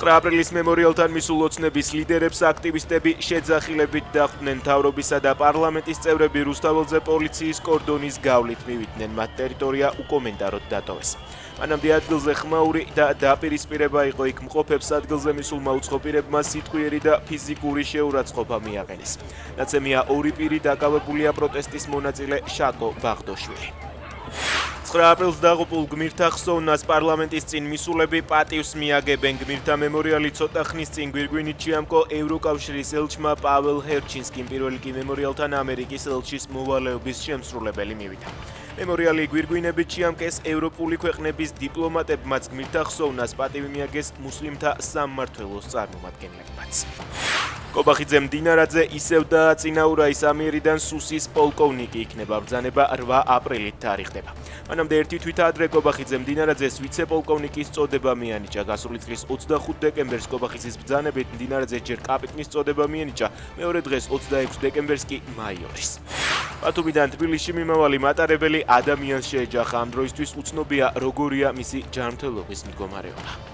9 აპრილის მემორიალთან მისულ ოცნების ლიდერებს აქტივისტები შეძახილებით დახვდნენ მთავრობისა და პარლამენტის წევრები რუსთაველზე პოლიციის კორდონის გავლით მივიდნენ, მათ ტერიტორია უკომენტაროდ დატოვეს. მანამდე ადგილზე ხმაური და დაპირისპირება იყო, იქ მყოფებს ადგილზე მისულმა უცხოპირებმა სიტყვიერი და ფიზიკური შეურაცხყოფა მიაყენეს. ნაცემია ორი პირი დაკავებულია პროტესტის მონაწილე შაკო ბაღდოშვილი. 9 აპრილს დაღუპულ გმირთა ხსოვნას პარლამენტის წინ მისულები პატივს მიაგებენ. გმირთა მემორიალი ცოტა ხნის წინ გვირგვინით შეამკო ევროკავშირის ელჩმა პაველ ჰერჩინსკიმ, პირველი კი მემორიალთან ამერიკის ელჩის მოვალეობის შემსრულებელი მივიდა. მემორიალი გვირგვინებით შეამკეს ევროპული ქვეყნების დიპლომატებმაც, გმირთა ხსოვნას პატივი მიაგეს მუსლიმთა სამმართველოს წარმომადგენლებმაც. კობახიძემ დინარაძე ისევ დააწინაურა, ის ამიერიდან სუსის პოლკოვნიკი იქნება. ბრძანება 8 აპრილით თარიღდება. მანამდე ერთი თვით ადრე კობახიძემ დინარაძეს ვიცე-პოლკოვნიკის წოდება მიანიჭა. გასული წლის 25 დეკემბერს კობახიძის ბრძანებით დინარაძეს ჯერ კაპიტნის წოდება მიენიჭა, მეორე დღეს 26 დეკემბერს კი მაიორის. ბათუმიდან თბილისში მიმავალი მატარებელი ადამიანს შეეჯახა. ამ დროისთვის უცნობია, როგორია მისი ჯანმრთელობის მდგომარეობა.